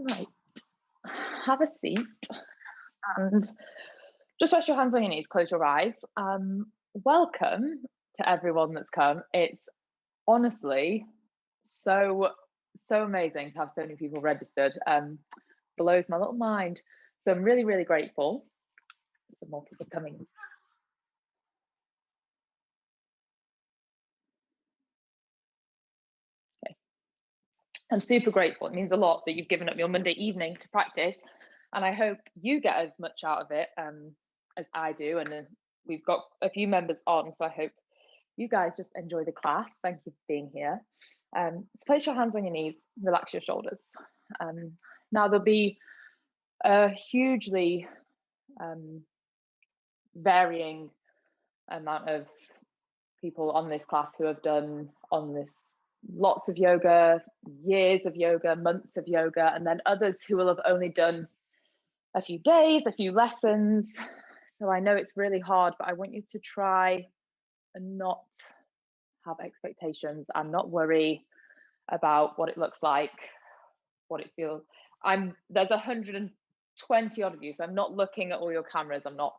Right. Have a seat and just rest your hands on your knees, close your eyes. Welcome to everyone that's come. It's honestly so amazing to have so many people registered. Blows my little mind. So I'm really, really grateful. Some more people coming. Okay. I'm super grateful. It means a lot that you've given up your Monday evening to practice. And I hope you get as much out of it as I do. And we've got a few members on, so I hope you guys just enjoy the class. Thank you for being here. So place your hands on your knees, relax your shoulders. Now there'll be a hugely varying amount of people on this class who have done on this lots of yoga, years of yoga, months of yoga, and then others who will have only done a few days, a few lessons. So I know it's really hard, but I want you to try and not have expectations and not worry about what it looks like, what it feels. There's 120 odd of you, so I'm not looking at all your cameras. I'm not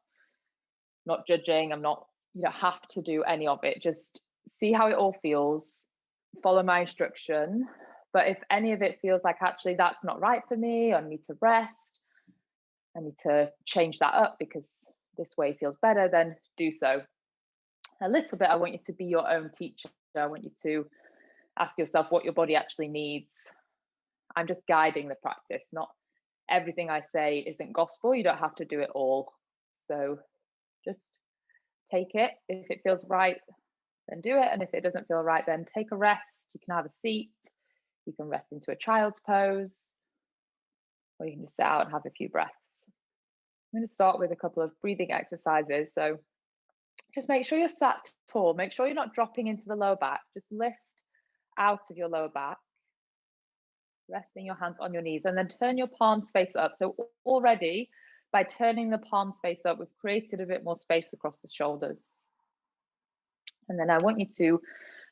judging. I'm not, you don't have to do any of it. Just see how it all feels, follow my instruction. But if any of it feels like actually that's not right for me, I need to rest, I need to change that up because this way feels better, then do so. A little bit, I want you to be your own teacher. I want you to ask yourself what your body actually needs. I'm just guiding the practice. Not everything I say isn't gospel. You don't have to do it all. So just take it. If it feels right, then do it. And if it doesn't feel right, then take a rest. You can have a seat. You can rest into a child's pose, or you can just sit out and have a few breaths. I'm going to start with a couple of breathing exercises. So just make sure you're sat tall. Make sure you're not dropping into the lower back. Just lift out of your lower back, resting your hands on your knees, and then turn your palms face up. So already, by turning the palms face up, we've created a bit more space across the shoulders. And then I want you to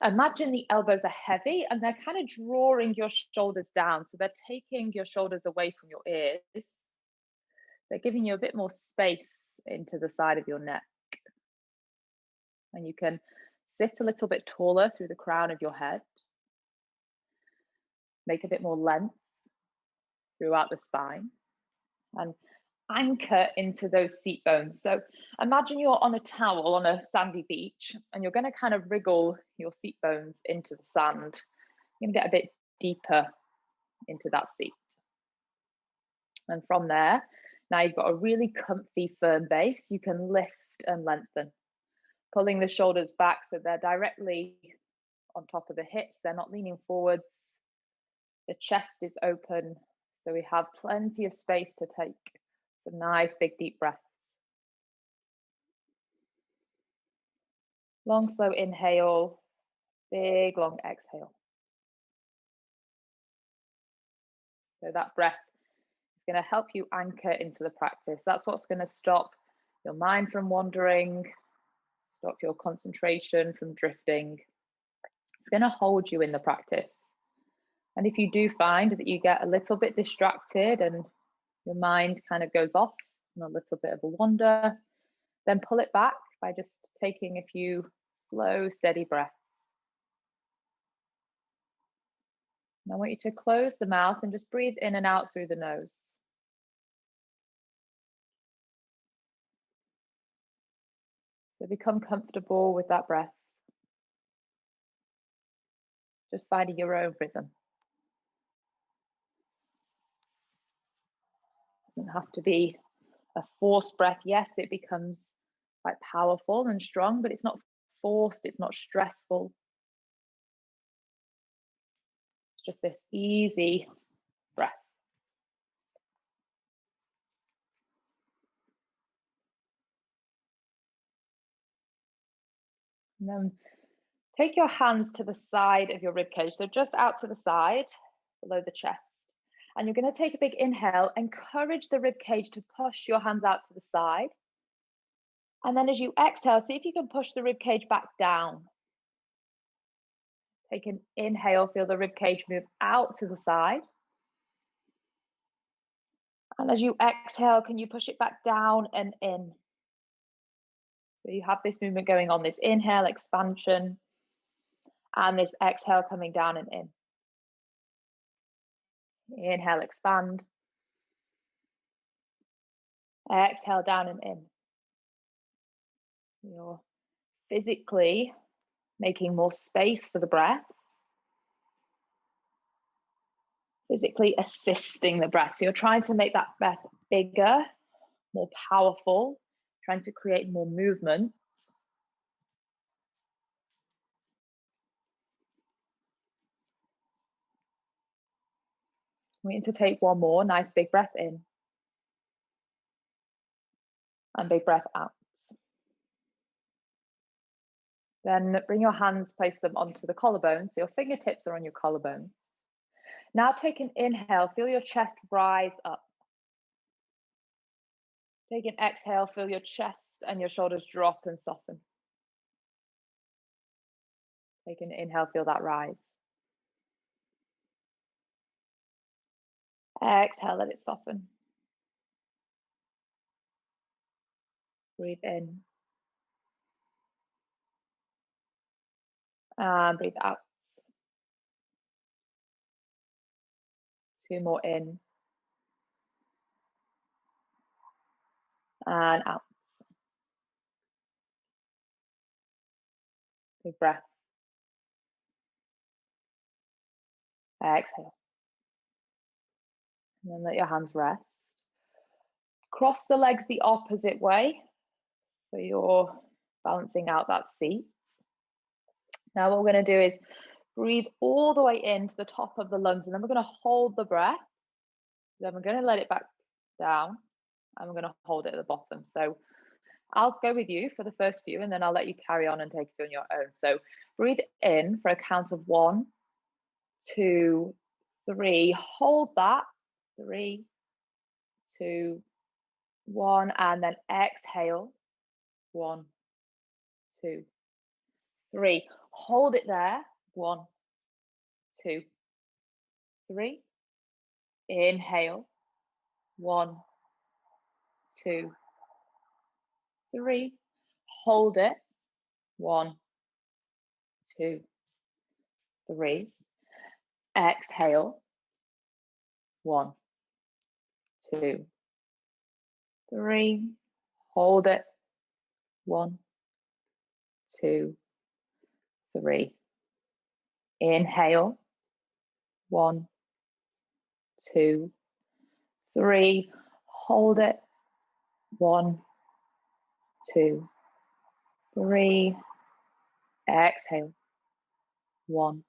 imagine the elbows are heavy and they're kind of drawing your shoulders down. So they're taking your shoulders away from your ears. They're giving you a bit more space into the side of your neck. And you can sit a little bit taller through the crown of your head. Make a bit more length throughout the spine. And anchor into those seat bones. So imagine you're on a towel on a sandy beach and you're going to kind of wriggle your seat bones into the sand. You're going to get a bit deeper into that seat. And from there, now you've got a really comfy, firm base. You can lift and lengthen, pulling the shoulders back so they're directly on top of the hips. They're not leaning forwards. The chest is open. So we have plenty of space to take some nice big deep breaths. Long, slow inhale, big, long exhale. So that breath is going to help you anchor into the practice. That's what's going to stop your mind from wandering, stop your concentration from drifting. It's going to hold you in the practice. And if you do find that you get a little bit distracted and your mind kind of goes off on a little bit of a wander, then pull it back by just taking a few slow, steady breaths. And I want you to close the mouth and just breathe in and out through the nose. So become comfortable with that breath. Just finding your own rhythm. It doesn't have to be a forced breath. Yes, it becomes quite powerful and strong, but it's not forced, it's not stressful. It's just this easy breath. And then take your hands to the side of your rib cage, so just out to the side, below the chest. And you're going to take a big inhale, encourage the rib cage to push your hands out to the side. And then as you exhale, see if you can push the rib cage back down. Take an inhale, feel the rib cage move out to the side. And as you exhale, can you push it back down and in? So you have this movement going on, this inhale, expansion, and this exhale coming down and in. Inhale, expand. Exhale, down and in. You're physically making more space for the breath. Physically assisting the breath. So you're trying to make that breath bigger, more powerful, trying to create more movement. We need to take one more nice big breath in and big breath out. Then bring your hands, place them onto the collarbones. So your fingertips are on your collarbones. Now take an inhale, feel your chest rise up. Take an exhale, feel your chest and your shoulders drop and soften. Take an inhale, feel that rise. Exhale, let it soften. Breathe in. And breathe out. 2 more in. And out. Big breath. Exhale. And then let your hands rest. Cross the legs the opposite way. So you're balancing out that seat. Now what we're going to do is breathe all the way into the top of the lungs, and then we're going to hold the breath. Then we're going to let it back down, and we're going to hold it at the bottom. So I'll go with you for the first few, and then I'll let you carry on and take it on your own. So breathe in for a count of 1, 2, 3. Hold that. 3, 2, 1, and then exhale. 1, 2, 3. Hold it there. 1, 2, 3. Inhale. 1, 2, 3. Hold it. 1, 2, 3. Exhale. 1, 2, 3. Hold it. 1, 2, 3. Inhale. 1, 2, 3. Hold it. 1, 2, 3. Exhale. 1,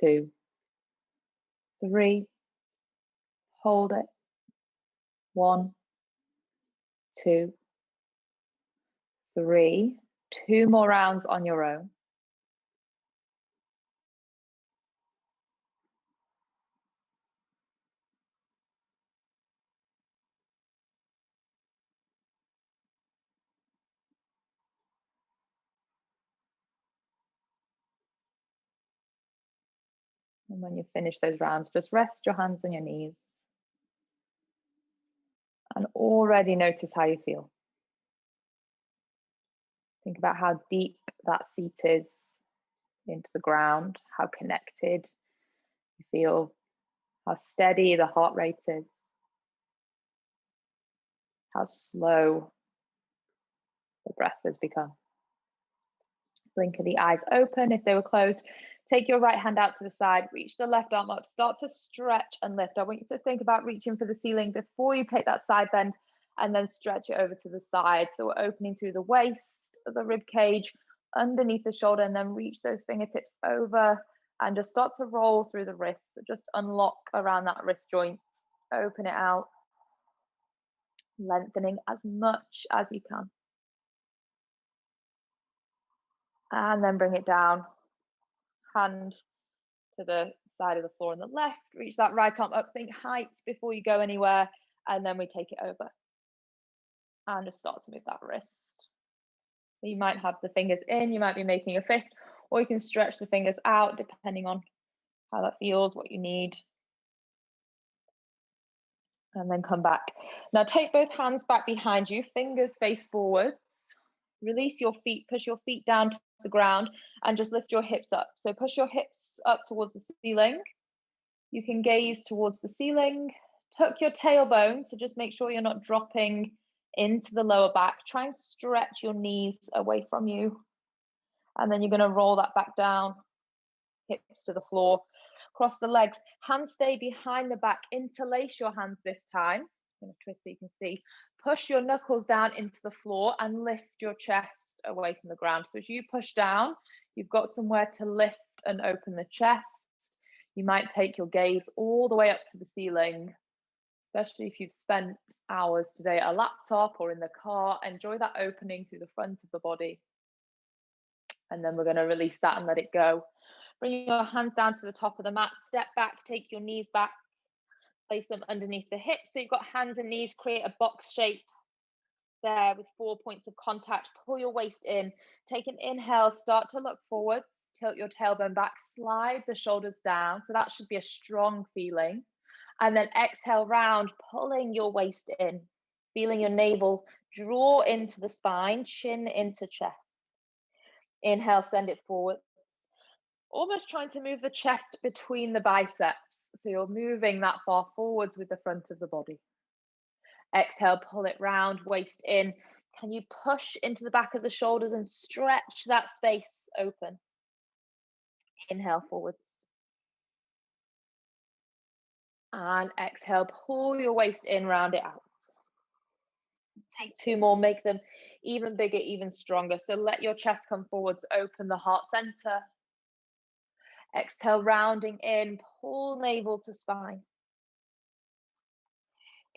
2, 3. Hold it. 1, 2, 3. 2 more rounds on your own. And when you finish those rounds, just rest your hands on your knees. And already notice how you feel. Think about how deep that seat is into the ground, how connected you feel, how steady the heart rate is, how slow the breath has become. Blink of the eyes open if they were closed. Take your right hand out to the side, reach the left arm up, start to stretch and lift. I want you to think about reaching for the ceiling before you take that side bend, and then stretch it over to the side. So we're opening through the waist, the rib cage, underneath the shoulder, and then reach those fingertips over and just start to roll through the wrists. So just unlock around that wrist joint, open it out, lengthening as much as you can. And then bring it down. Hand to the side of the floor on the left, reach that right arm up, think height before you go anywhere, and then we take it over. And just start to move that wrist. So you might have the fingers in, you might be making a fist, or you can stretch the fingers out depending on how that feels, what you need. And then come back. Now take both hands back behind you, fingers face forward. Release your feet, push your feet down to the ground and just lift your hips up. So push your hips up towards the ceiling. You can gaze towards the ceiling, tuck your tailbone. So just make sure you're not dropping into the lower back. Try and stretch your knees away from you. And then you're going to roll that back down, hips to the floor. Cross the legs, hands stay behind the back, interlace your hands this time. I'm going to twist so you can see. Push your knuckles down into the floor and lift your chest away from the ground. So as you push down, you've got somewhere to lift and open the chest. You might take your gaze all the way up to the ceiling, especially if you've spent hours today at a laptop or in the car. Enjoy that opening through the front of the body. And then we're going to release that and let it go. Bring your hands down to the top of the mat, step back, take your knees back, place them underneath the hips. So you've got hands and knees, create a box shape there with 4 points of contact. Pull your waist in, take an inhale, start to look forwards, tilt your tailbone back, slide the shoulders down. So that should be a strong feeling. And then exhale round, pulling your waist in, feeling your navel draw into the spine, chin into chest. Inhale, send it forward. Almost trying to move the chest between the biceps. So you're moving that far forwards with the front of the body. Exhale, pull it round, waist in. Can you push into the back of the shoulders and stretch that space open? Inhale forwards. And exhale, pull your waist in, round it out. Take 2 more, make them even bigger, even stronger. So let your chest come forwards, open the heart center. Exhale, rounding in, pull navel to spine.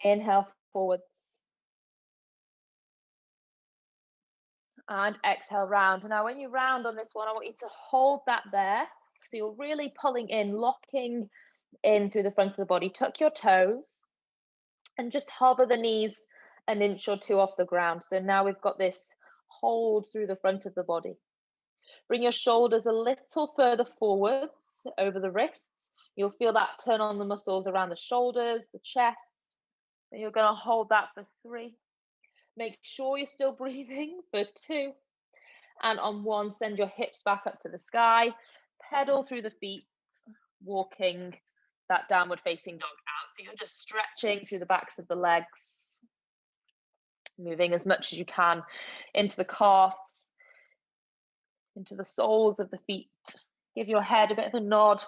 Inhale forwards. And exhale, round. Now, when you round on this one, I want you to hold that there. So you're really pulling in, locking in through the front of the body. Tuck your toes and just hover the knees an inch or 2 off the ground. So now we've got this hold through the front of the body. Bring your shoulders a little further forwards over the wrists. You'll feel that turn on the muscles around the shoulders, the chest. And you're going to hold that for 3. Make sure you're still breathing for 2. And on 1, send your hips back up to the sky. Pedal through the feet, walking that downward facing dog out. So you're just stretching through the backs of the legs, moving as much as you can into the calves, into the soles of the feet. Give your head a bit of a nod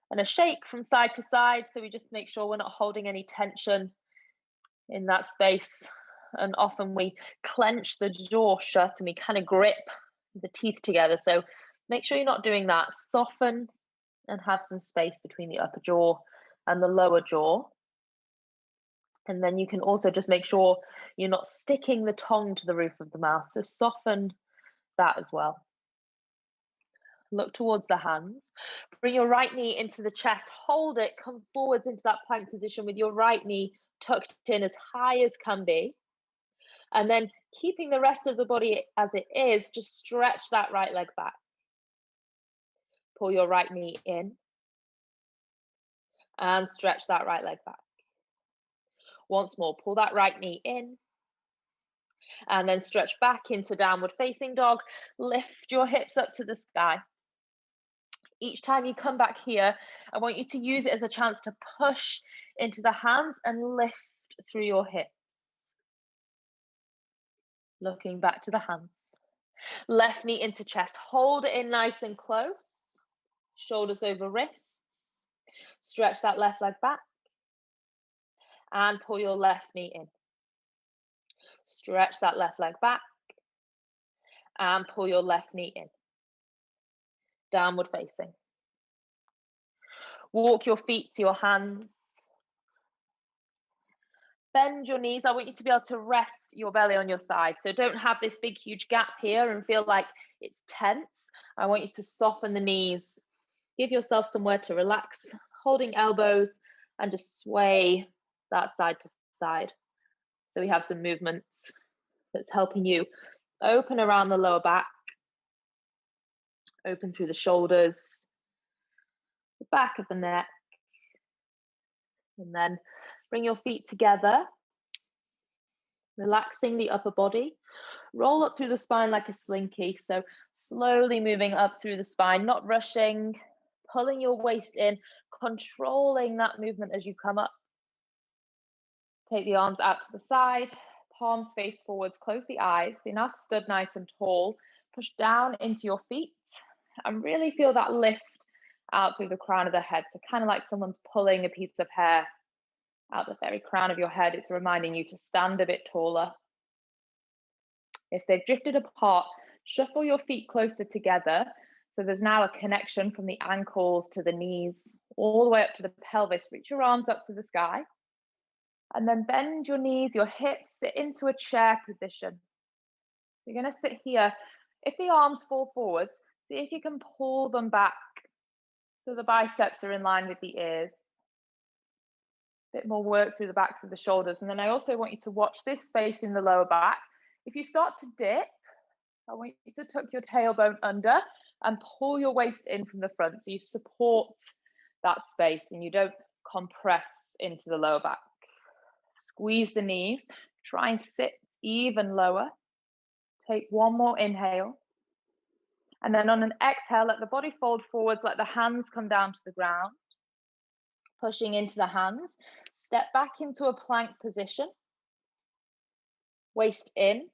and a shake from side to side. So we just make sure we're not holding any tension in that space. And often we clench the jaw shut and we kind of grip the teeth together. So make sure you're not doing that. Soften and have some space between the upper jaw and the lower jaw. And then you can also just make sure you're not sticking the tongue to the roof of the mouth. So soften that as well. Look towards the hands. Bring your right knee into the chest. Hold it. Come forwards into that plank position with your right knee tucked in as high as can be. And then keeping the rest of the body as it is, just stretch that right leg back. Pull your right knee in. And stretch that right leg back. Once more, pull that right knee in. And then stretch back into downward facing dog. Lift your hips up to the sky. Each time you come back here, I want you to use it as a chance to push into the hands and lift through your hips. Looking back to the hands. Left knee into chest. Hold it in nice and close. Shoulders over wrists. Stretch that left leg back. And pull your left knee in. Stretch that left leg back. And pull your left knee in. Downward facing. Walk your feet to your hands. Bend your knees. I want you to be able to rest your belly on your thigh. So don't have this big, huge gap here and feel like it's tense. I want you to soften the knees. Give yourself somewhere to relax, holding elbows and just sway that side to side. So we have some movements that's helping you open around the lower back, open through the shoulders, the back of the neck, and then Bring your feet together, relaxing the upper body. Roll up through the spine like a slinky. So slowly moving up through the spine, not rushing, pulling your waist in, controlling that movement as you come up. Take the arms out to the side, palms face forwards, close the eyes. You're now stood nice and tall. Push down into your feet and really feel that lift out through the crown of the head. So kind of like someone's pulling a piece of hair out the very crown of your head. It's reminding you to stand a bit taller. If they've drifted apart, shuffle your feet closer together. So there's now a connection from the ankles to the knees, all the way up to the pelvis. Reach your arms up to the sky. And then bend your knees, your hips, sit into a chair position. You're going to sit here. If the arms fall forwards, see if you can pull them back so the biceps are in line with the ears. A bit more work through the backs of the shoulders. And then I also want you to watch this space in the lower back. If you start to dip, I want you to tuck your tailbone under and pull your waist in from the front. So you support that space and you don't compress into the lower back. Squeeze the knees. Try and sit even lower. Take one more inhale. And then on an exhale, let the body fold forwards, let the hands come down to the ground. Pushing into the hands. Step back into a plank position. Waist in.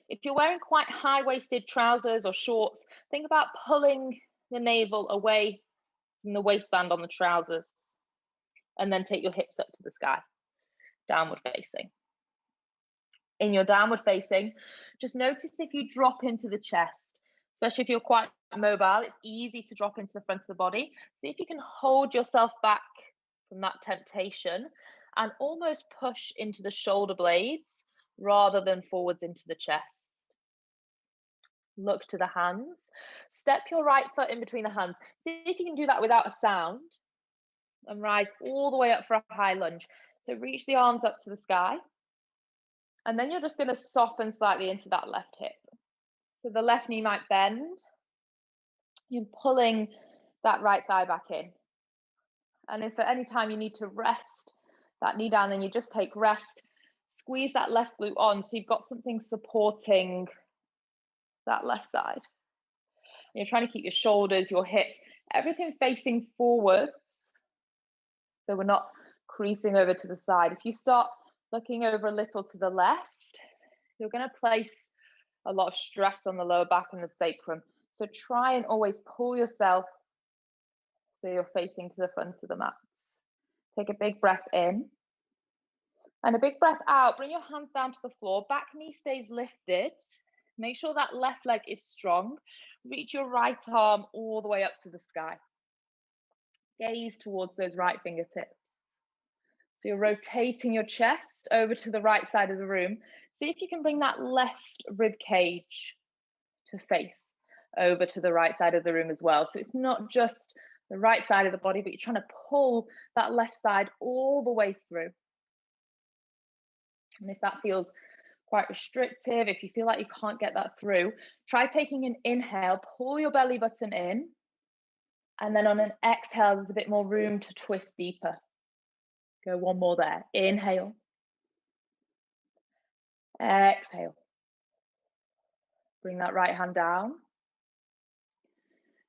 If you're wearing quite high-waisted trousers or shorts, think about pulling the navel away from the waistband on the trousers. And then take your hips up to the sky. Downward facing. In your downward facing, just notice if you drop into the chest, especially if you're quite mobile, it's easy to drop into the front of the body. See if you can hold yourself back from that temptation and almost push into the shoulder blades rather than forwards into the chest. Look to the hands. Step your right foot in between the hands. See if you can do that without a sound and rise all the way up for a high lunge. So reach the arms up to the sky. And then you're just going to soften slightly into that left hip. So the left knee might bend. You're pulling that right thigh back in. And if at any time you need to rest that knee down, then you just take rest. Squeeze that left glute on so you've got something supporting that left side. And you're trying to keep your shoulders, your hips, everything facing forwards. So we're not creasing over to the side. If you start looking over a little to the left, you're going to place a lot of stress on the lower back and the sacrum. So try and always pull yourself so you're facing to the front of the mat. Take a big breath in and a big breath out. Bring your hands down to the floor. Back knee stays lifted. Make sure that left leg is strong. Reach your right arm all the way up to the sky. Gaze towards those right fingertips. So you're rotating your chest over to the right side of the room. See if you can bring that left rib cage to face over to the right side of the room as well. So it's not just the right side of the body, but you're trying to pull that left side all the way through. And if that feels quite restrictive, if you feel like you can't get that through, try taking an inhale, pull your belly button in, and then on an exhale, there's a bit more room to twist deeper. Go one more there. Inhale. Exhale. Bring that right hand down.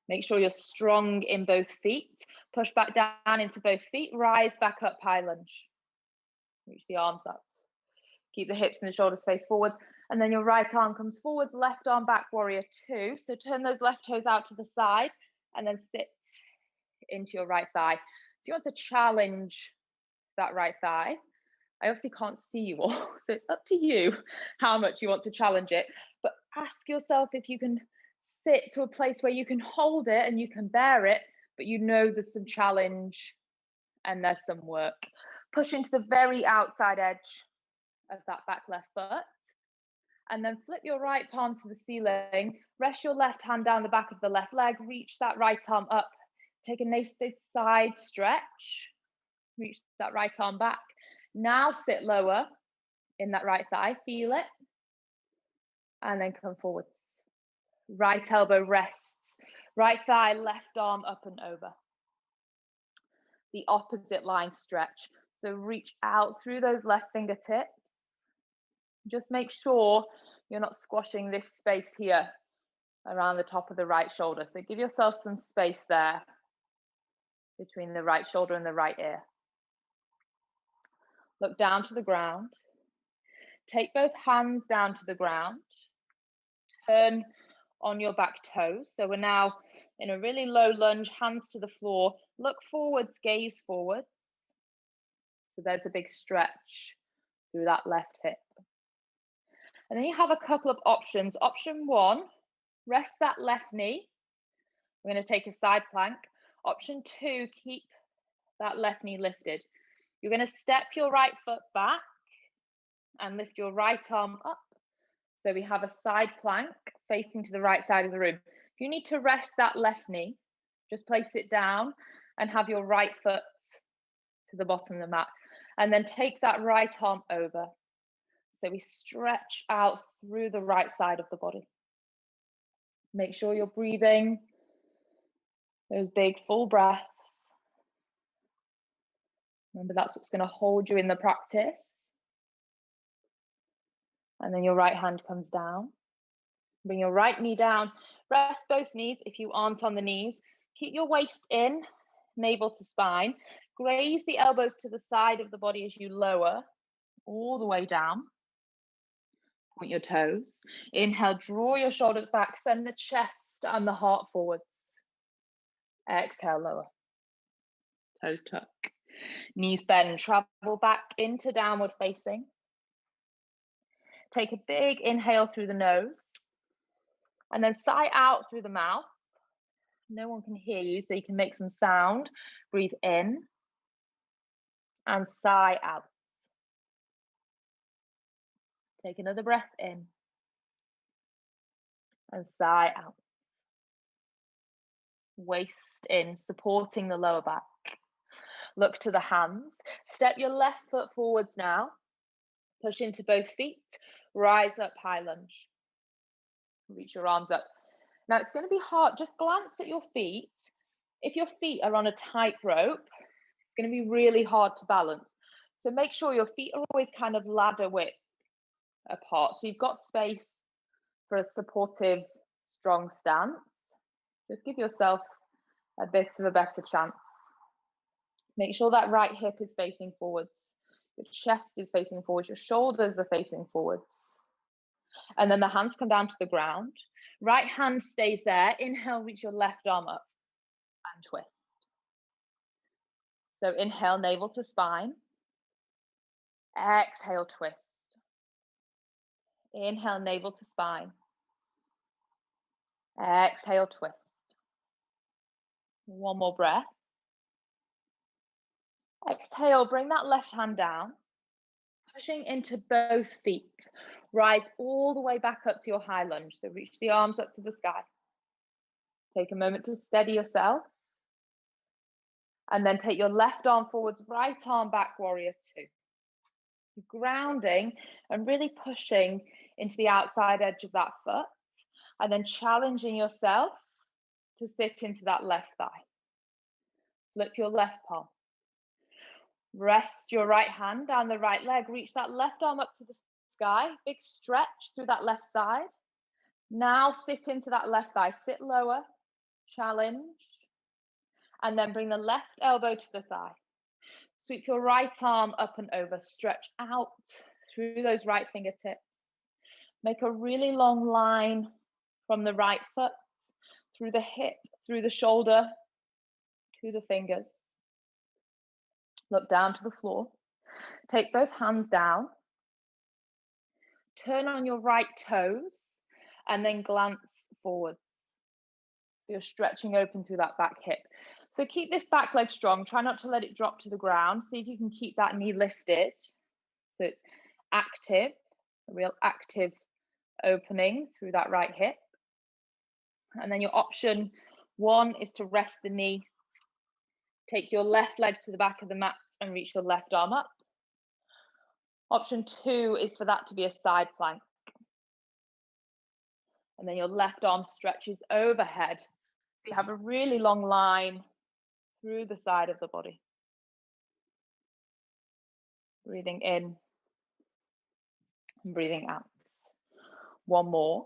Make sure you're strong in both feet. Push back down into both feet. Rise back up, high lunge. Reach the arms up. Keep the hips and the shoulders face forwards. And then your right arm comes forwards, left arm back, warrior two. So turn those left toes out to the side and then sit into your right thigh. So you want to challenge that right thigh. I obviously can't see you all, so it's up to you how much you want to challenge it. But ask yourself if you can sit to a place where you can hold it and you can bear it, but you know there's some challenge and there's some work. Push into the very outside edge of that back left foot. And then flip your right palm to the ceiling. Rest your left hand down the back of the left leg. Reach that right arm up. Take a nice side stretch. Reach that right arm back. Now sit lower in that right thigh. Feel it. And then come forwards. Right elbow rests. Right thigh, left arm up and over. The opposite line stretch. So reach out through those left fingertips. Just make sure you're not squashing this space here around the top of the right shoulder. So give yourself some space there between the right shoulder and the right ear. Look down to the ground. Take both hands down to the ground. Turn on your back toes. So we're now in a really low lunge, hands to the floor. Look forwards, gaze forwards. So there's a big stretch through that left hip. And then you have a couple of options. Option one, rest that left knee. We're going to take a side plank. Option two, keep that left knee lifted. You're going to step your right foot back and lift your right arm up. So we have a side plank facing to the right side of the room. If you need to rest that left knee, just place it down and have your right foot to the bottom of the mat. And then take that right arm over. So we stretch out through the right side of the body. Make sure you're breathing those big full breaths. Remember, that's what's going to hold you in the practice. And then your right hand comes down. Bring your right knee down. Rest both knees if you aren't on the knees. Keep your waist in, navel to spine. Graze the elbows to the side of the body as you lower all the way down. Point your toes. Inhale, draw your shoulders back. Send the chest and the heart forwards. Exhale, lower. Toes tuck. Knees bend. Travel back into downward facing. Take a big inhale through the nose. And then sigh out through the mouth. No one can hear you, so you can make some sound. Breathe in and sigh out. Take another breath in and sigh out. Waist in, supporting the lower back. Look to the hands. Step your left foot forwards now. Push into both feet. Rise up, high lunge. Reach your arms up. Now it's going to be hard. Just glance at your feet. If your feet are on a tightrope, it's going to be really hard to balance. So make sure your feet are always kind of ladder width apart. So you've got space for a supportive, strong stance. Just give yourself a bit of a better chance. Make sure that right hip is facing forwards. Your chest is facing forwards. Your shoulders are facing forwards. And then the hands come down to the ground. Right hand stays there. Inhale, reach your left arm up and twist. So inhale, navel to spine. Exhale, twist. Inhale, navel to spine. Exhale, twist. One more breath. Exhale, bring that left hand down. Pushing into both feet. Rise all the way back up to your high lunge. So reach the arms up to the sky. Take a moment to steady yourself. And then take your left arm forwards, right arm back, warrior two. Grounding and really pushing into the outside edge of that foot. And then challenging yourself to sit into that left thigh. Flip your left palm. Rest your right hand down the right leg. Reach that left arm up to the sky. Big stretch through that left side. Now sit into that left thigh. Sit lower. Challenge. And then bring the left elbow to the thigh. Sweep your right arm up and over. Stretch out through those right fingertips. Make a really long line from the right foot, through the hip, through the shoulder, to the fingers. Look down to the floor. Take both hands down. Turn on your right toes and then glance forwards. So you're stretching open through that back hip. So keep this back leg strong. Try not to let it drop to the ground. See if you can keep that knee lifted. So it's active, a real active opening through that right hip. And then your option one is to rest the knee. Take your left leg to the back of the mat and reach your left arm up. Option two is for that to be a side plank. And then your left arm stretches overhead. So you have a really long line through the side of the body. Breathing in and breathing out. One more.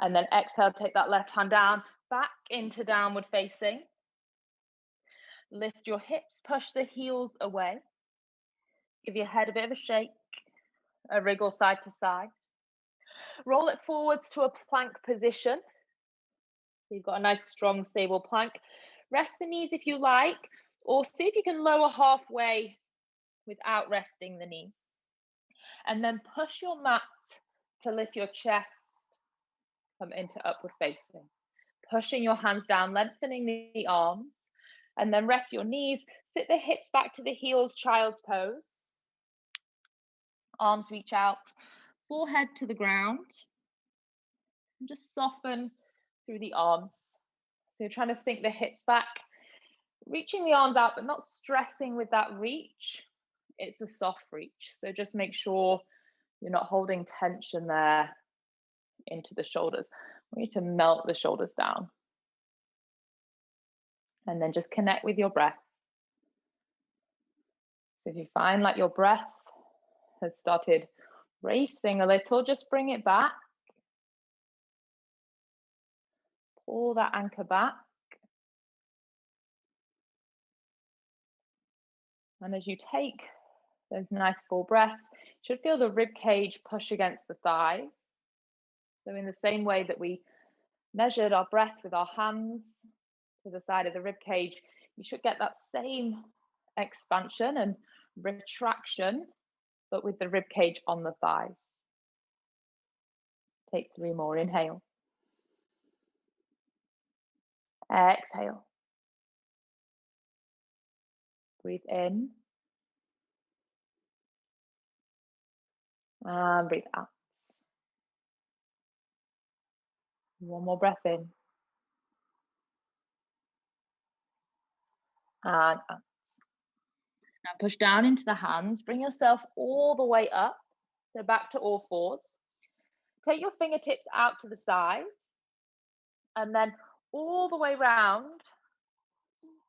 And then exhale, take that left hand down, back into downward facing. Lift your hips, push the heels away. Give your head a bit of a shake, a wriggle side to side. Roll it forwards to a plank position. So you've got a nice, strong, stable plank. Rest the knees if you like, or see if you can lower halfway without resting the knees. And then push your mat to lift your chest, come into upward facing. Pushing your hands down, lengthening the arms, and then rest your knees. Sit the hips back to the heels, child's pose. Arms reach out, forehead to the ground. And just soften through the arms. So you're trying to sink the hips back, reaching the arms out, but not stressing with that reach. It's a soft reach. So just make sure you're not holding tension there into the shoulders. We need to melt the shoulders down. And then just connect with your breath. So if you find like your breath has started racing a little, just bring it back. Pull that anchor back. And as you take those nice full breaths, you should feel the rib cage push against the thighs. So in the same way that we measured our breath with our hands to the side of the rib cage, you should get that same expansion and retraction, but with the rib cage on the thighs. Take 3 more. Inhale. Exhale. Breathe in. And breathe out. One more breath in. And out. Now push down into the hands. Bring yourself all the way up. So back to all fours. Take your fingertips out to the side. And then all the way round.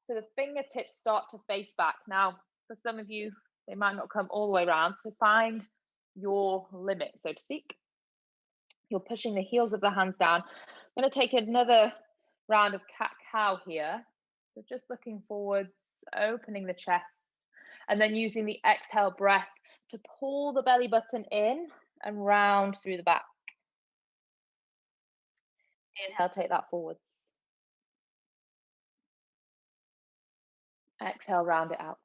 So the fingertips start to face back. Now, for some of you, they might not come all the way around. So find your limit, so to speak. You're pushing the heels of the hands down. I'm going to take another round of cat-cow here. So just looking forwards, opening the chest, and then using the exhale breath to pull the belly button in and round through the back. Inhale, take that forwards. Exhale, round it out.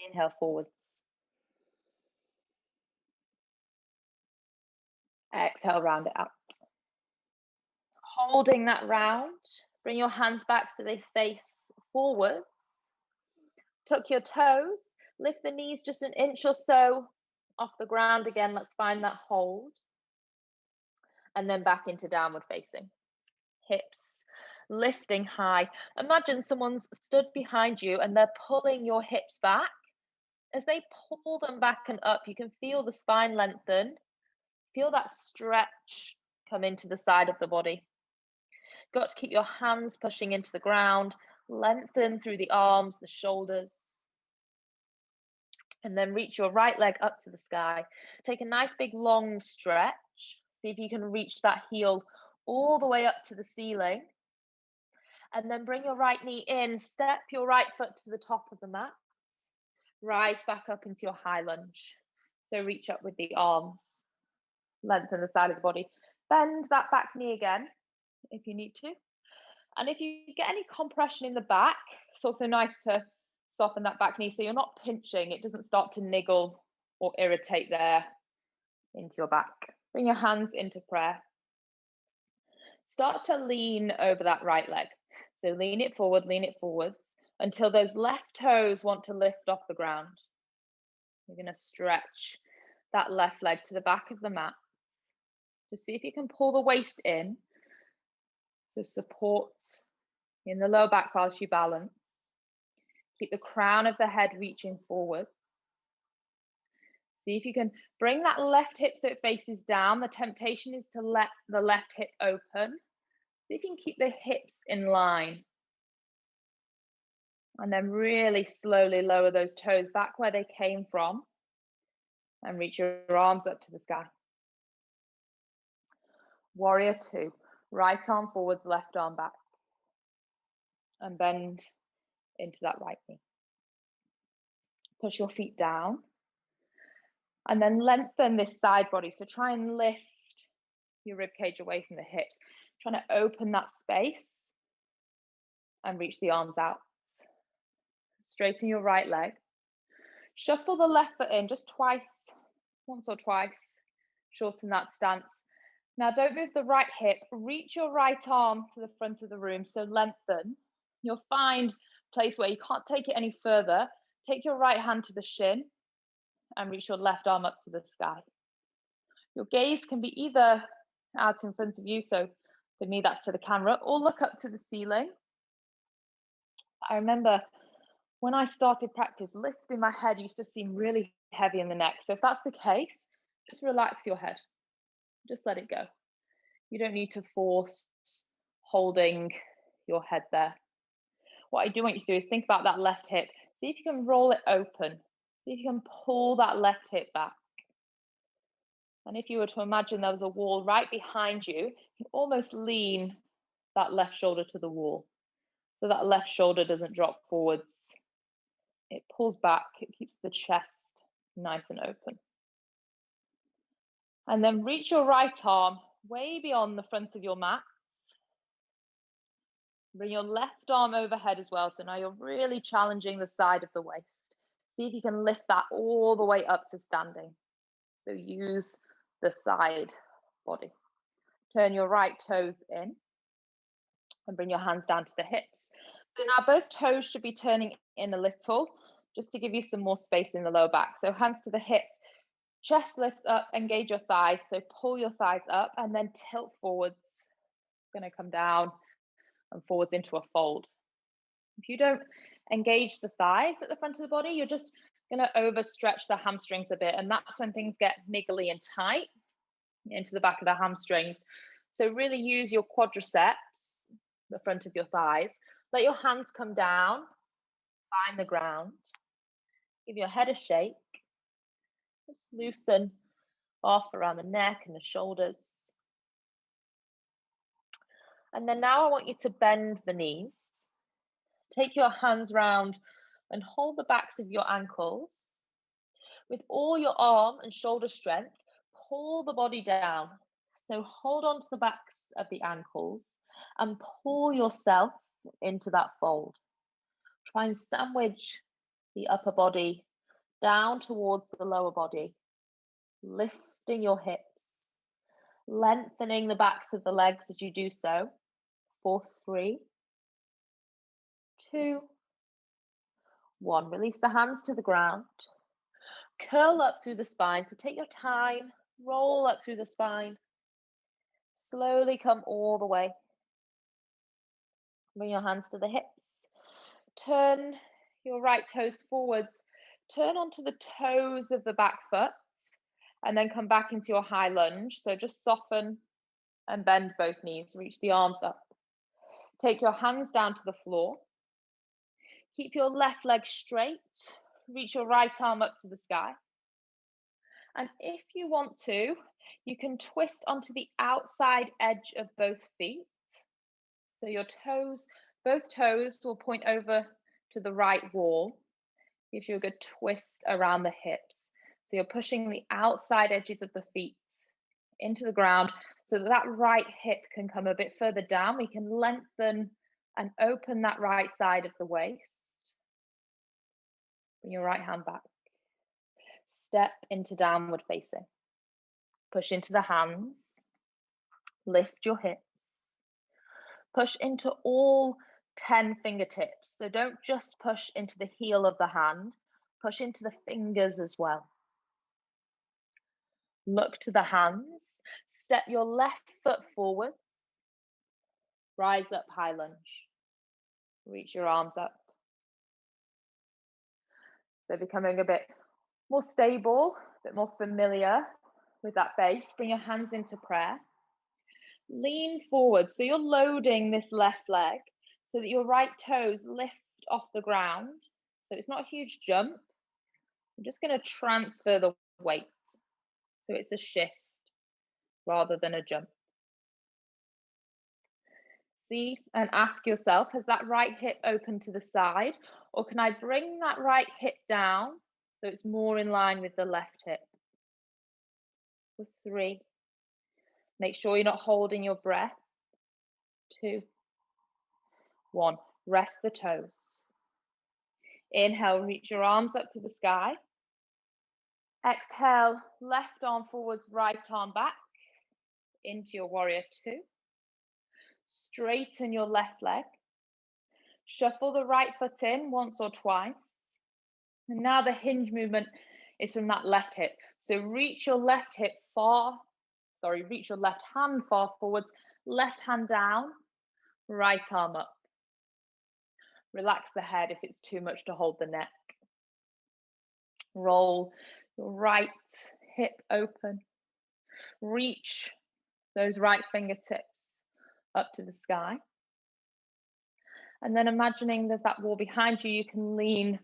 Inhale, forwards. Exhale, round it out. Holding that round, bring your hands back so they face forwards. Tuck your toes, lift the knees just an inch or so off the ground again. Let's find that hold. And then back into downward facing. Hips lifting high. Imagine someone's stood behind you and they're pulling your hips back. As they pull them back and up, you can feel the spine lengthen. Feel that stretch come into the side of the body. Got to keep your hands pushing into the ground. Lengthen through the arms, the shoulders. And then reach your right leg up to the sky. Take a nice big long stretch. See if you can reach that heel all the way up to the ceiling. And then bring your right knee in. Step your right foot to the top of the mat. Rise back up into your high lunge. So reach up with the arms. Lengthen the side of the body. Bend that back knee again if you need to. And if you get any compression in the back, it's also nice to soften that back knee so you're not pinching. It doesn't start to niggle or irritate there into your back. Bring your hands into prayer. Start to lean over that right leg. So lean it forward until those left toes want to lift off the ground. You're going to stretch that left leg to the back of the mat. Just see if you can pull the waist in. So support in the lower back whilst you balance. Keep the crown of the head reaching forwards. See if you can bring that left hip so it faces down. The temptation is to let the left hip open. See if you can keep the hips in line. And then really slowly lower those toes back where they came from and reach your arms up to the sky. Warrior two, right arm forwards, left arm back. And bend into that right knee. Push your feet down. And then lengthen this side body. So try and lift your rib cage away from the hips. Trying to open that space and reach the arms out. Straighten your right leg. Shuffle the left foot in just twice, once or twice. Shorten that stance. Now don't move the right hip. Reach your right arm to the front of the room. So lengthen. You'll find a place where you can't take it any further. Take your right hand to the shin and reach your left arm up to the sky. Your gaze can be either out in front of you, so for me that's to the camera, or look up to the ceiling. I remember when I started practice, lifting my head used to seem really heavy in the neck. So if that's the case, just relax your head. Just let it go. You don't need to force holding your head there. What I do want you to do is think about that left hip. See if you can roll it open. See if you can pull that left hip back. And if you were to imagine there was a wall right behind you, you can almost lean that left shoulder to the wall. So that left shoulder doesn't drop forwards. It pulls back, it keeps the chest nice and open. And then reach your right arm way beyond the front of your mat. Bring your left arm overhead as well. So now you're really challenging the side of the waist. See if you can lift that all the way up to standing. So use the side body. Turn your right toes in and bring your hands down to the hips. So now both toes should be turning in a little, just to give you some more space in the lower back. So hands to the hips, chest lifts up, engage your thighs. So pull your thighs up and then tilt forwards. Going to come down and forwards into a fold. If you don't engage the thighs at the front of the body, you're just going to overstretch the hamstrings a bit. And that's when things get niggly and tight into the back of the hamstrings. So really use your quadriceps, the front of your thighs. Let your hands come down, find the ground. Give your head a shake. Just loosen off around the neck and the shoulders. And then now I want you to bend the knees. Take your hands round and hold the backs of your ankles. With all your arm and shoulder strength, pull the body down. So hold on to the backs of the ankles and pull yourself into that fold. Try and sandwich the upper body down towards the lower body, lifting your hips, lengthening the backs of the legs as you do so. For 3, 2, 1. Release the hands to the ground. Curl up through the spine. So take your time, roll up through the spine. Slowly come all the way. Bring your hands to the hips. Turn your right toes forwards. Turn onto the toes of the back foot and then come back into your high lunge. So just soften and bend both knees. Reach the arms up. Take your hands down to the floor. Keep your left leg straight. Reach your right arm up to the sky. And if you want to, you can twist onto the outside edge of both feet. So your toes, both toes will point over to the right wall. Gives you a good twist around the hips. So you're pushing the outside edges of the feet into the ground so that that right hip can come a bit further down. We can lengthen and open that right side of the waist. Bring your right hand back. Step into downward facing. Push into the hands. Lift your hips. Push into all 10 fingertips. So don't just push into the heel of the hand. Push into the fingers as well. Look to the hands. Step your left foot forward. Rise up, high lunge. Reach your arms up. So becoming a bit more stable, a bit more familiar with that base. Bring your hands into prayer. Lean forward. So you're loading this left leg so that your right toes lift off the ground. So it's not a huge jump. I'm just going to transfer the weight. So it's a shift rather than a jump. See and ask yourself, has that right hip open to the side, or can I bring that right hip down so it's more in line with the left hip? For 3. Make sure you're not holding your breath. 2, 1. Rest the toes. Inhale, reach your arms up to the sky. Exhale, left arm forwards, right arm back into your warrior 2. Straighten your left leg. Shuffle the right foot in once or twice. And now the hinge movement is from that left hip. So reach your left hip reach your left hand far forwards, left hand down, right arm up. Relax the head if it's too much to hold the neck. Roll your right hip open. Reach those right fingertips up to the sky. And then imagining there's that wall behind you, you can lean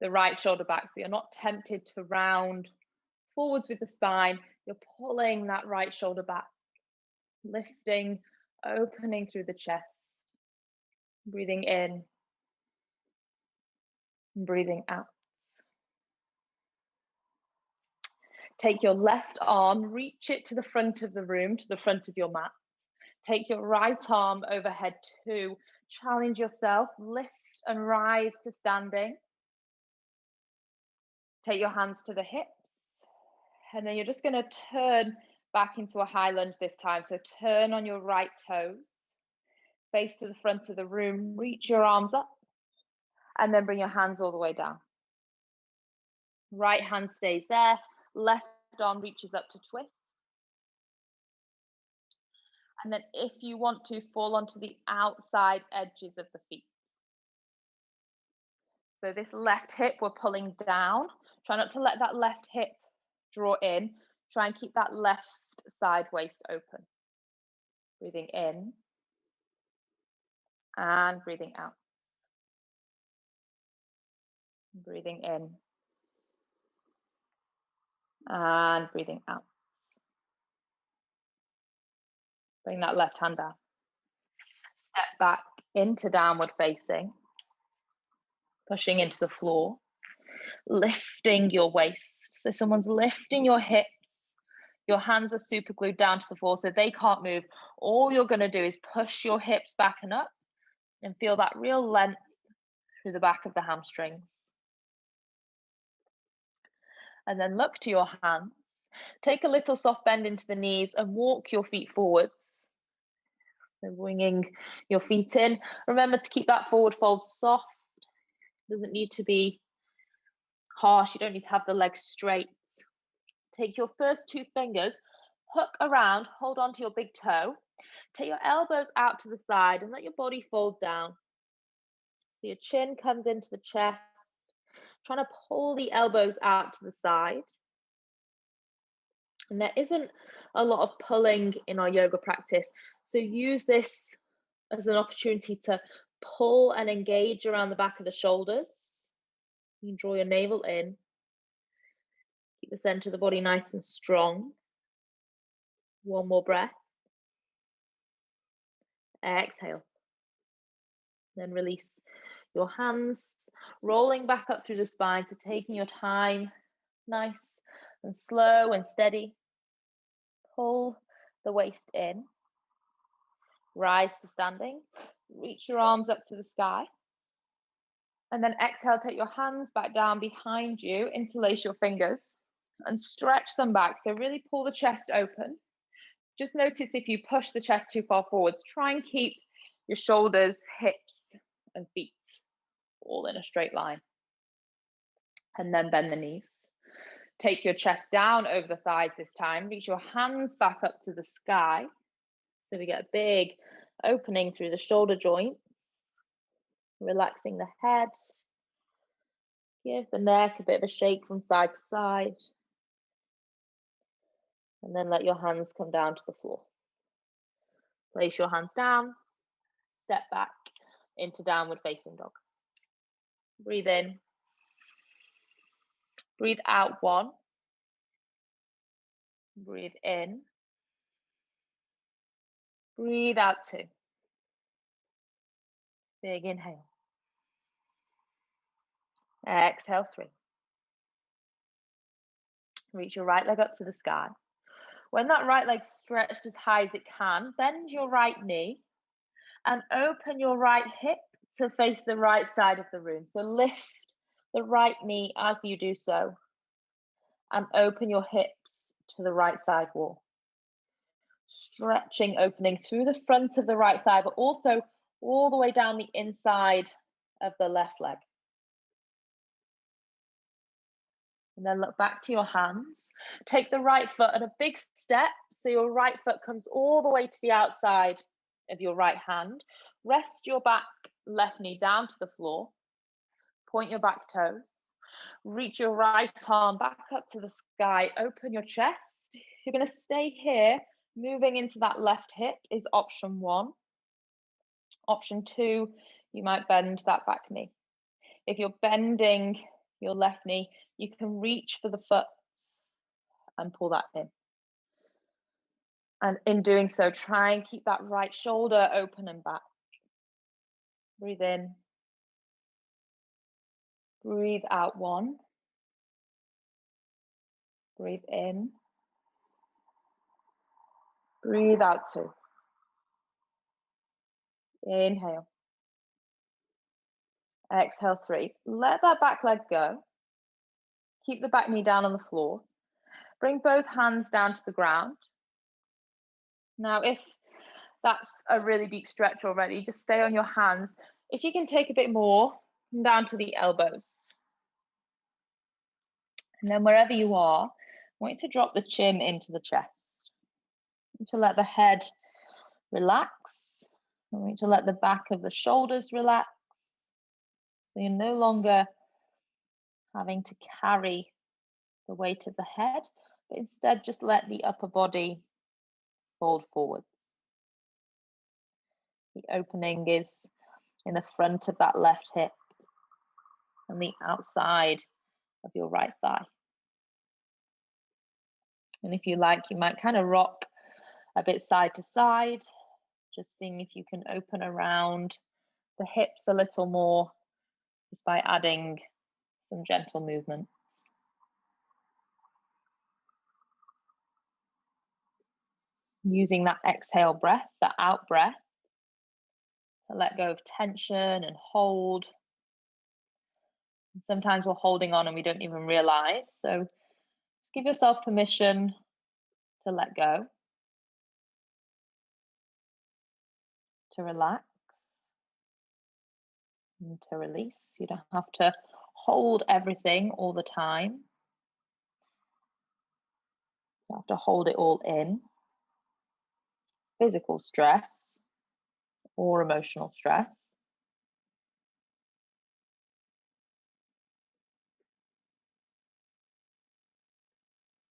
the right shoulder back so you're not tempted to round forwards with the spine. You're pulling that right shoulder back, lifting, opening through the chest, breathing in, and breathing out. Take your left arm, reach it to the front of the room, to the front of your mat. Take your right arm overhead too. Challenge yourself, lift and rise to standing. Take your hands to the hips. And then you're just going to turn back into a high lunge this time. So turn on your right toes, face to the front of the room, reach your arms up, and then bring your hands all the way down. Right hand stays there, left arm reaches up to twist. And then if you want to, fall onto the outside edges of the feet. So this left hip, we're pulling down. Try not to let that left hip draw in. Try and keep that left side waist open. Breathing in and breathing out. Breathing in and breathing out. Bring that left hand down. Step back into downward facing. Pushing into the floor. Lifting your waist. So someone's lifting your hips. Your hands are super glued down to the floor so they can't move. All you're going to do is push your hips back and up and feel that real length through the back of the hamstrings. And then look to your hands. Take a little soft bend into the knees and walk your feet forwards. So bringing your feet in. Remember to keep that forward fold soft. It doesn't need to be harsh. You don't need to have the legs straight. Take your first 2 fingers, hook around, hold on to your big toe. Take your elbows out to the side and let your body fold down. So your chin comes into the chest. Trying to pull the elbows out to the side. And there isn't a lot of pulling in our yoga practice. So use this as an opportunity to pull and engage around the back of the shoulders. You can draw your navel in. Keep the center of the body nice and strong. One more breath. Exhale. Then release your hands, rolling back up through the spine. So taking your time, nice and slow and steady. Pull the waist in. Rise to standing. Reach your arms up to the sky. And then exhale, take your hands back down behind you, interlace your fingers and stretch them back. So really pull the chest open. Just notice if you push the chest too far forwards, try and keep your shoulders, hips and feet all in a straight line. And then bend the knees. Take your chest down over the thighs this time. Reach your hands back up to the sky. So we get a big opening through the shoulder joints. Relaxing the head. Give the neck a bit of a shake from side to side. And then let your hands come down to the floor. Place your hands down. Step back into downward facing dog. Breathe in. Breathe out 1. Breathe in. Breathe out 2. Big inhale. Exhale 3. Reach your right leg up to the sky. When that right leg's stretched as high as it can, bend your right knee and open your right hip to face the right side of the room. So lift the right knee as you do so and open your hips to the right side wall. Stretching, opening through the front of the right thigh, but also all the way down the inside of the left leg. And then look back to your hands. Take the right foot at a big step, so your right foot comes all the way to the outside of your right hand. Rest your back left knee down to the floor. Point your back toes. Reach your right arm back up to the sky. Open your chest. You're going to stay here. Moving into that left hip is option 1. Option 2, you might bend that back knee. If you're bending your left knee, you can reach for the foot and pull that in. And in doing so, try and keep that right shoulder open and back. Breathe in. Breathe out 1. Breathe in. Breathe out 2. Inhale. Exhale 3. Let that back leg go. Keep the back knee down on the floor. Bring both hands down to the ground. Now, if that's a really deep stretch already, just stay on your hands. If you can take a bit more, come down to the elbows. And then wherever you are, I want you to drop the chin into the chest. I want you to let the head relax. I want you to let the back of the shoulders relax. So you're no longer having to carry the weight of the head, but instead just let the upper body fold forwards. The opening is in the front of that left hip and the outside of your right thigh. And if you like, you might kind of rock a bit side to side, just seeing if you can open around the hips a little more just by adding some gentle movements. Using that exhale breath, that out breath, to let go of tension and hold. And sometimes we're holding on and we don't even realize. So just give yourself permission to let go, to relax, and to release. You don't have to hold everything all the time. You have to hold it all in. Physical stress or emotional stress.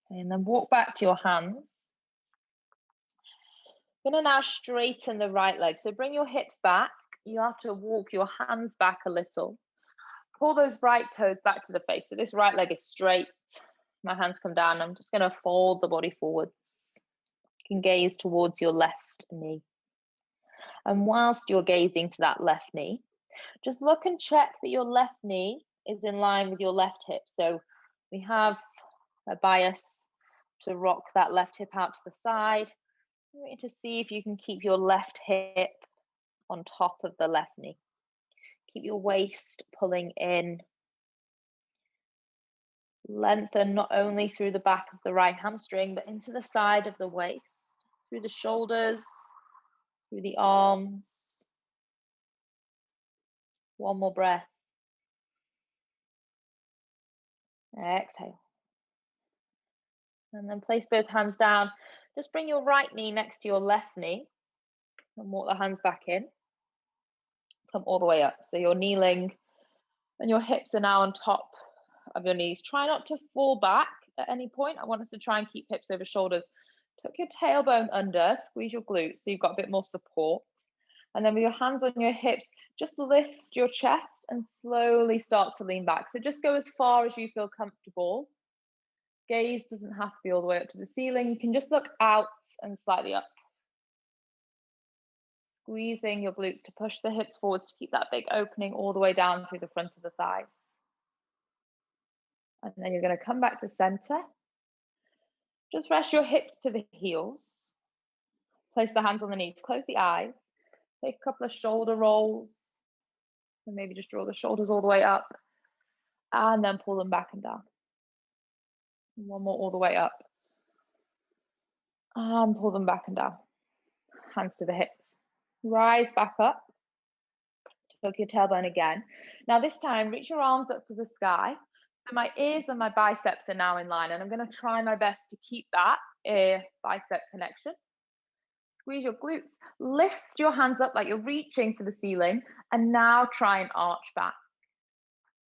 And then walk back to your hands. You're going to now straighten the right leg. So bring your hips back. You have to walk your hands back a little. Pull those right toes back to the face. So this right leg is straight. My hands come down. I'm just going to fold the body forwards. You can gaze towards your left knee. And whilst you're gazing to that left knee, just look and check that your left knee is in line with your left hip. So we have a bias to rock that left hip out to the side. I want you to see if you can keep your left hip on top of the left knee. Keep your waist pulling in. Lengthen not only through the back of the right hamstring, but into the side of the waist, through the shoulders, through the arms. One more breath. Exhale. And then place both hands down. Just bring your right knee next to your left knee and walk the hands back in. Come all the way up. So you're kneeling and your hips are now on top of your knees. Try not to fall back at any point. I want us to try and keep hips over shoulders. Tuck your tailbone under, squeeze your glutes so you've got a bit more support. And then with your hands on your hips, just lift your chest and slowly start to lean back. So just go as far as you feel comfortable. Gaze doesn't have to be all the way up to the ceiling. You can just look out and slightly up. Squeezing your glutes to push the hips forwards to keep that big opening all the way down through the front of the thighs. And then you're going to come back to center. Just rest your hips to the heels. Place the hands on the knees. Close the eyes. Take a couple of shoulder rolls. And maybe just draw the shoulders all the way up. And then pull them back and down. One more all the way up. And pull them back and down. Hands to the hips. Rise back up. Tuck your tailbone again. Now this time, reach your arms up to the sky. So my ears and my biceps are now in line, and I'm going to try my best to keep that ear-bicep connection. Squeeze your glutes. Lift your hands up like you're reaching for the ceiling, and now try and arch back.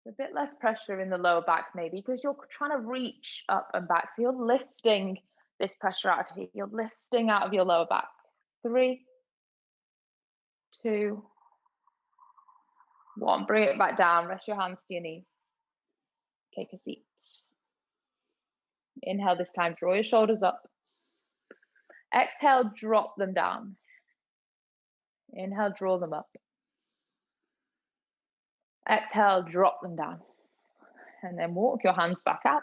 A bit less pressure in the lower back maybe, because you're trying to reach up and back. So you're lifting this pressure out of here. You're lifting out of your lower back. 3, 2, 1. Bring it back down. Rest your hands to your knees. Take a seat. Inhale this time. Draw your shoulders up. Exhale, drop them down. Inhale, draw them up. Exhale, drop them down. And then walk your hands back out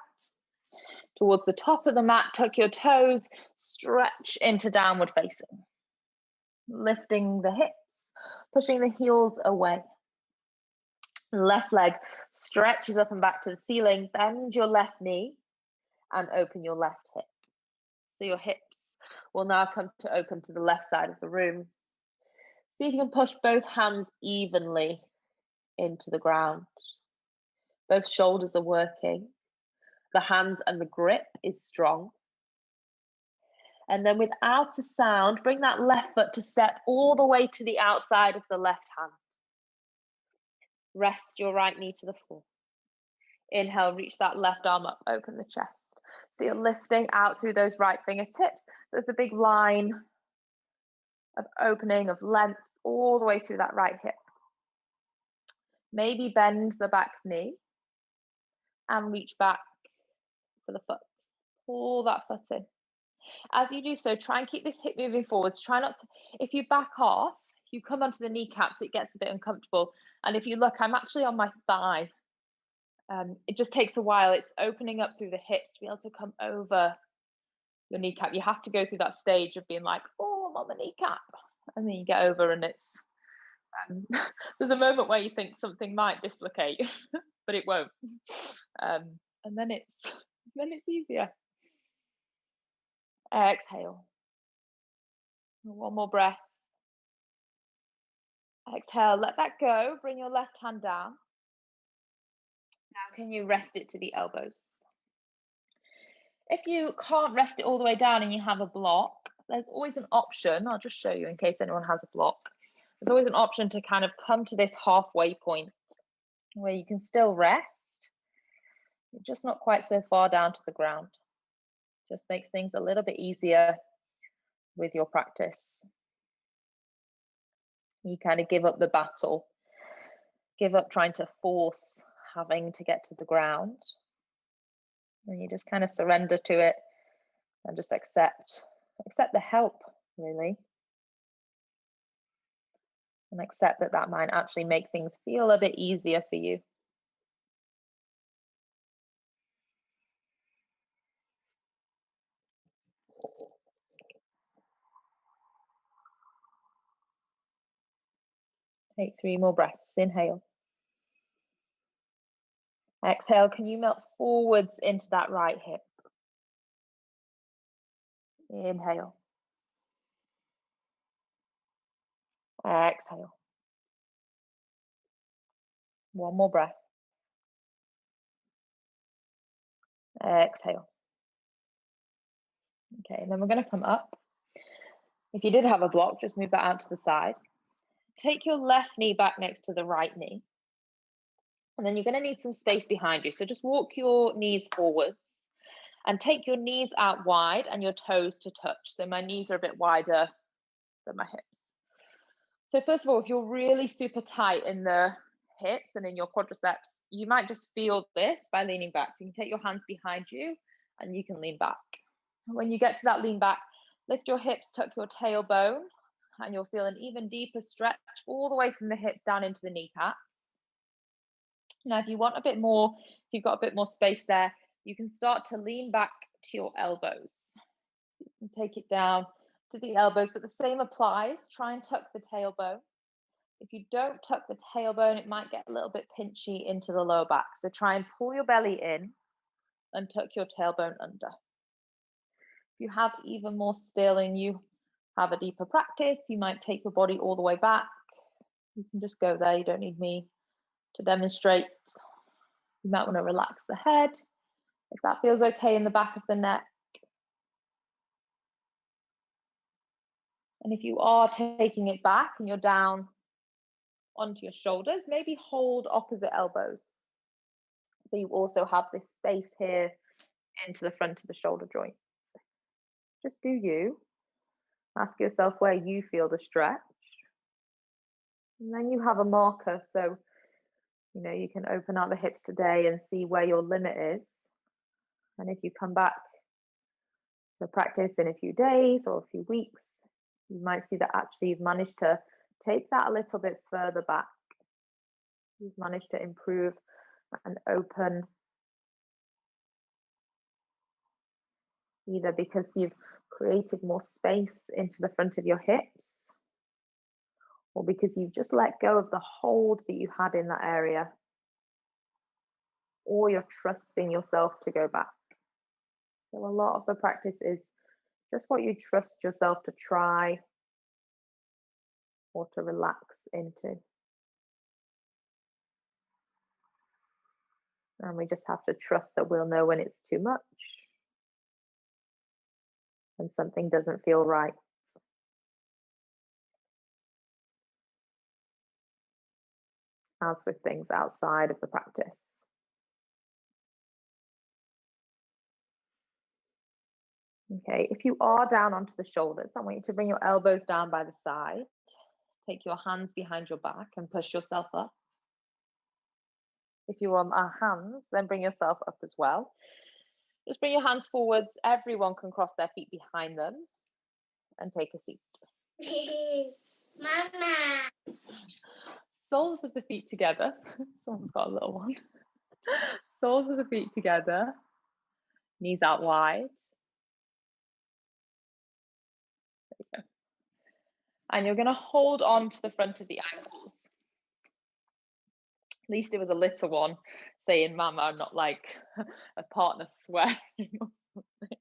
towards the top of the mat. Tuck your toes. Stretch into downward facing. Lifting the hips. Pushing the heels away. Left leg stretches up and back to the ceiling. Bend your left knee and open your left hip. So your hips will now come to open to the left side of the room. See if you can push both hands evenly into the ground. Both shoulders are working. The hands and the grip is strong. And then without a sound, bring that left foot to step all the way to the outside of the left hand. Rest your right knee to the floor. Inhale, reach that left arm up, open the chest. So you're lifting out through those right fingertips. There's a big line of opening, of length, all the way through that right hip. Maybe bend the back knee and reach back for the foot. Pull that foot in. As you do so, try and keep this hip moving forwards. Try not to, if you back off, you come onto the kneecap so it gets a bit uncomfortable. And if you look, I'm actually on my thigh. It just takes a while. It's opening up through the hips to be able to come over your kneecap. You have to go through that stage of being like, oh, I'm on the kneecap. And then you get over and it's, there's a moment where you think something might dislocate, but it won't. And then it's easier. Exhale. One more breath. Exhale, let that go. Bring your left hand down. Now can you rest it to the elbows? If you can't rest it all the way down and you have a block, there's always an option. I'll just show you in case anyone has a block. There's always an option to kind of come to this halfway point where you can still rest. You're just not quite so far down to the ground. Just makes things a little bit easier with your practice. You kind of give up the battle, give up trying to force having to get to the ground. And you just kind of surrender to it and just accept the help, really. And accept that that might actually make things feel a bit easier for you. Take 3 more breaths. Inhale. Exhale, can you melt forwards into that right hip? Inhale. Exhale. One more breath. Exhale. Okay, and then we're going to come up. If you did have a block, just move that out to the side. Take your left knee back next to the right knee. And then you're going to need some space behind you. So just walk your knees forwards and take your knees out wide and your toes to touch. So my knees are a bit wider than my hips. So first of all, if you're really super tight in the hips and in your quadriceps, you might just feel this by leaning back. So you can take your hands behind you and you can lean back. When you get to that lean back, lift your hips, tuck your tailbone, and you'll feel an even deeper stretch all the way from the hips down into the kneecaps. Now, if you want a bit more, if you've got a bit more space there, you can start to lean back to your elbows. You can take it down to the elbows, but the same applies. Try and tuck the tailbone. If you don't tuck the tailbone, it might get a little bit pinchy into the lower back. So try and pull your belly in and tuck your tailbone under. If you have even more still and you have a deeper practice, you might take your body all the way back. You can just go there. You don't need me to demonstrate. You might want to relax the head if that feels okay in the back of the neck. And if you are taking it back and you're down onto your shoulders, maybe hold opposite elbows. So you also have this space here into the front of the shoulder joints. Just do you. Ask yourself where you feel the stretch. And then you have a marker. So, you know, you can open out the hips today and see where your limit is. And if you come back to practice in a few days or a few weeks, you might see that actually you've managed to take that a little bit further back. You've managed to improve and open, either because you've created more space into the front of your hips, or because you've just let go of the hold that you had in that area, or you're trusting yourself to go back. So a lot of the practice is just what you trust yourself to try or to relax into. And we just have to trust that we'll know when it's too much and something doesn't feel right. As with things outside of the practice. Okay, if you are down onto the shoulders, I want you to bring your elbows down by the side. Take your hands behind your back and push yourself up. If you're on our hands, then bring yourself up as well. Just bring your hands forwards. Everyone can cross their feet behind them and take a seat. Mama. Soles of the feet together. Someone's got a little one. Soles of the feet together. Knees out wide. There you go. And you're going to hold on to the front of the ankles. At least it was a little one saying mama, not like a partner swearing or something.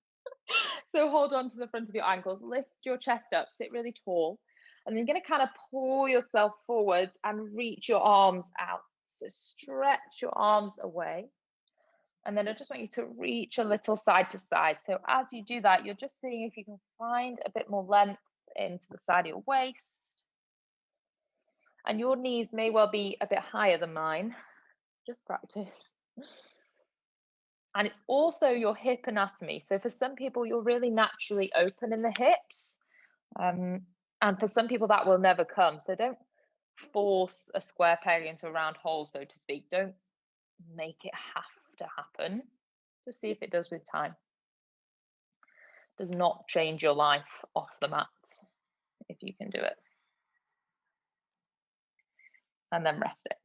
So hold on to the front of your ankles, lift your chest up, sit really tall, and then you're going to kind of pull yourself forwards and reach your arms out. So stretch your arms away. And then I just want you to reach a little side to side. So as you do that, you're just seeing if you can find a bit more length into the side of your waist. And your knees may well be a bit higher than mine. Just practice. And it's also your hip anatomy. So for some people, you're really naturally open in the hips. And for some people, that will never come. So don't force a square peg into a round hole, so to speak. Don't make it have to happen. Just see if it does with time. It does not change your life off the mat if you can do it. And then rest it.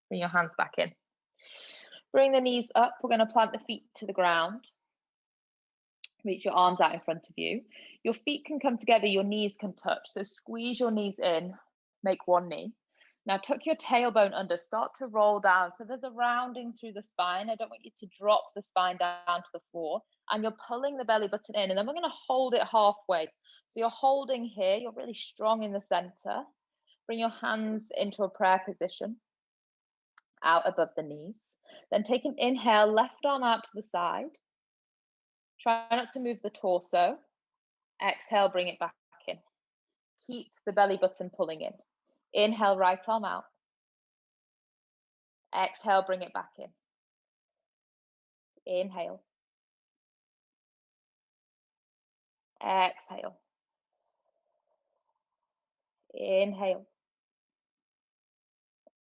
Bring your hands back in. Bring the knees up. We're going to plant the feet to the ground. Reach your arms out in front of you. Your feet can come together, your knees can touch. So squeeze your knees in, make one knee. Now tuck your tailbone under, start to roll down. So there's a rounding through the spine. I don't want you to drop the spine down to the floor. And you're pulling the belly button in, and then we're going to hold it halfway. So you're holding here, you're really strong in the center. Bring your hands into a prayer position, out above the knees. Then take an inhale, left arm out to the side. Try not to move the torso. Exhale, bring it back in. Keep the belly button pulling in. Inhale, right arm out. Exhale, bring it back in. Inhale. Exhale. Inhale.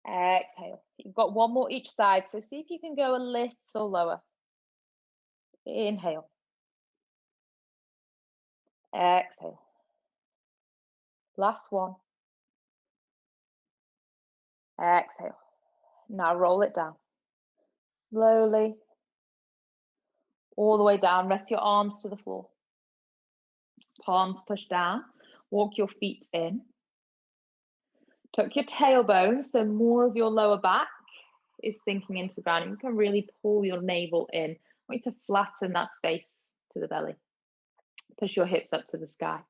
Exhale. You've got one more each side, so see if you can go a little lower. Inhale. Exhale. Last one. Exhale. Now roll it down. Slowly. All the way down. Rest your arms to the floor. Palms push down. Walk your feet in. Tuck your tailbone, so more of your lower back is sinking into the ground. And you can really pull your navel in. I want you to flatten that space to the belly. Push your hips up to the sky.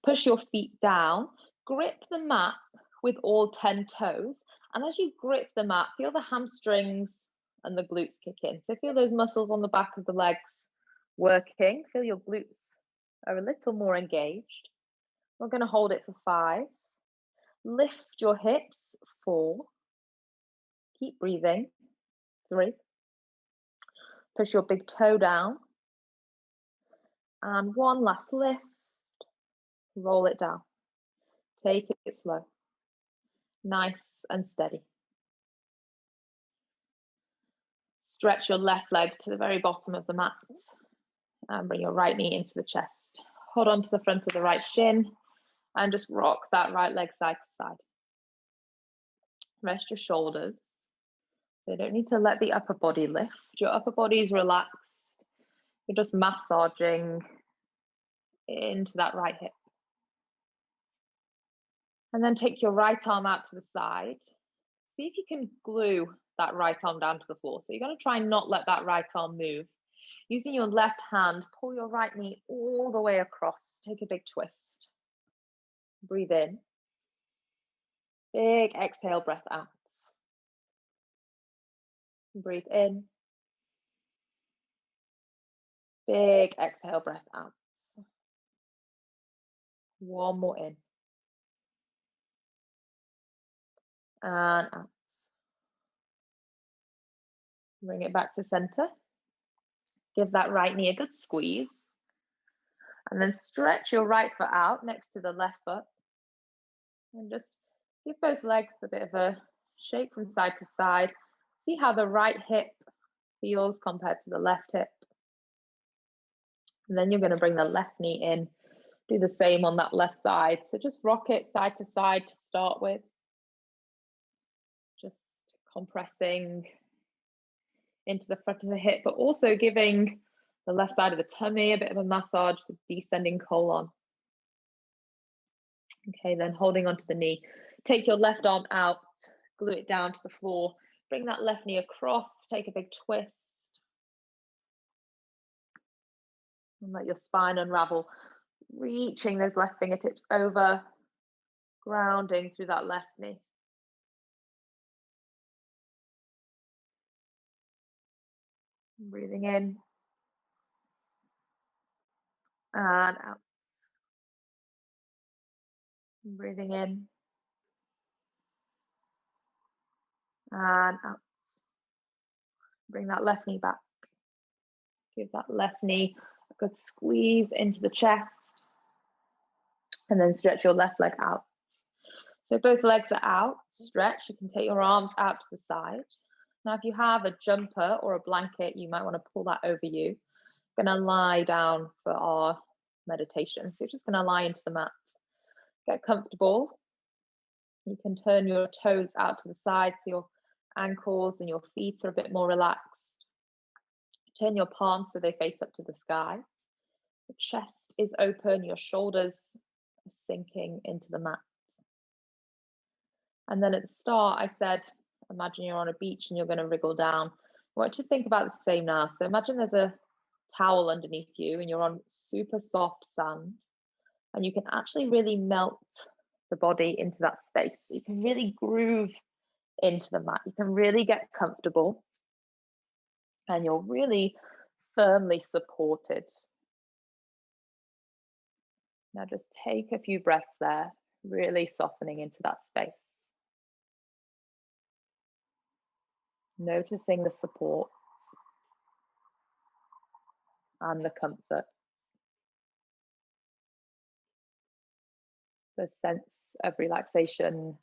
Push your feet down. Grip the mat with all 10 toes. And as you grip the mat, feel the hamstrings and the glutes kick in. So feel those muscles on the back of the legs working. Feel your glutes are a little more engaged. We're going to hold it for 5. Lift your hips, 4. Keep breathing, 3. Push your big toe down. And 1 last lift. Roll it down. Take it slow. Nice and steady. Stretch your left leg to the very bottom of the mat. And bring your right knee into the chest. Hold on to the front of the right shin. And just rock that right leg side to side. Rest your shoulders. They don't need to let the upper body lift. Your upper body is relaxed. You're just massaging into that right hip. And then take your right arm out to the side. See if you can glue that right arm down to the floor. So you're going to try and not let that right arm move. Using your left hand, pull your right knee all the way across. Take a big twist. Breathe in. Big exhale, breath out. Breathe in. Big exhale, breath out. One more in. And out. Bring it back to center. Give that right knee a good squeeze. And then stretch your right foot out next to the left foot. And just give both legs a bit of a shake from side to side. See how the right hip feels compared to the left hip. And then you're going to bring the left knee in. Do the same on that left side. So just rock it side to side to start with. Just compressing into the front of the hip, but also giving the left side of the tummy a bit of a massage, the descending colon. Okay, then holding onto the knee. Take your left arm out, glue it down to the floor. Bring that left knee across, take a big twist. And let your spine unravel, reaching those left fingertips over, grounding through that left knee. Breathing in and out. Breathing in and out. Bring that left knee back. Give that left knee a good squeeze into the chest. And then stretch your left leg out. So both legs are out, stretch. You can take your arms out to the side. Now, if you have a jumper or a blanket, you might want to pull that over you. Going to lie down for our meditation. So you're just going to lie into the mat. Get comfortable. You can turn your toes out to the side so your ankles and your feet are a bit more relaxed. Turn your palms so they face up to the sky. The chest is open, your shoulders are sinking into the mat. And then at the start, I said, imagine you're on a beach and you're going to wriggle down. I want you to think about the same now. So imagine there's a towel underneath you and you're on super soft sand. And you can actually really melt the body into that space. You can really groove into the mat. You can really get comfortable. And you're really firmly supported. Now just take a few breaths there, really softening into that space. Noticing the support and the comfort. The sense of relaxation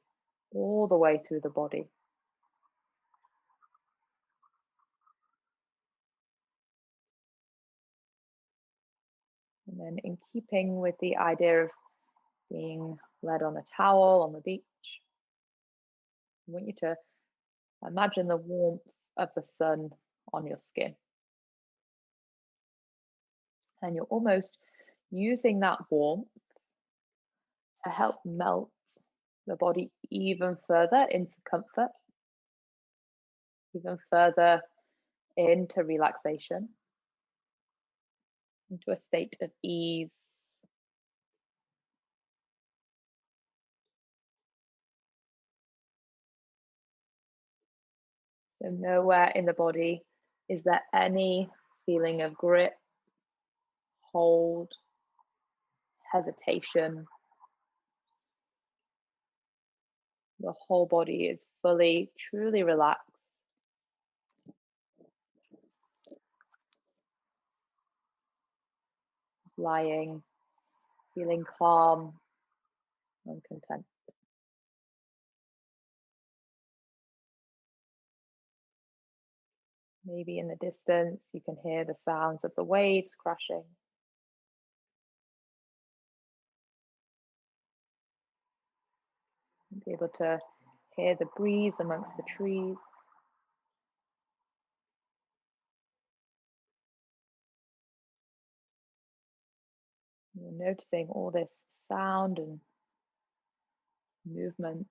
all the way through the body. then in keeping with the idea of being led on a towel on the beach, I want you to imagine the warmth of the sun on your skin. And you're almost using that warmth to help melt the body even further into comfort, even further into relaxation, into a state of ease. So nowhere in the body is there any feeling of grip, hold, hesitation. The whole body is fully, truly relaxed. Lying, feeling calm and content. Maybe in the distance, you can hear the sounds of the waves crashing. Be able to hear the breeze amongst the trees. You're noticing all this sound and movement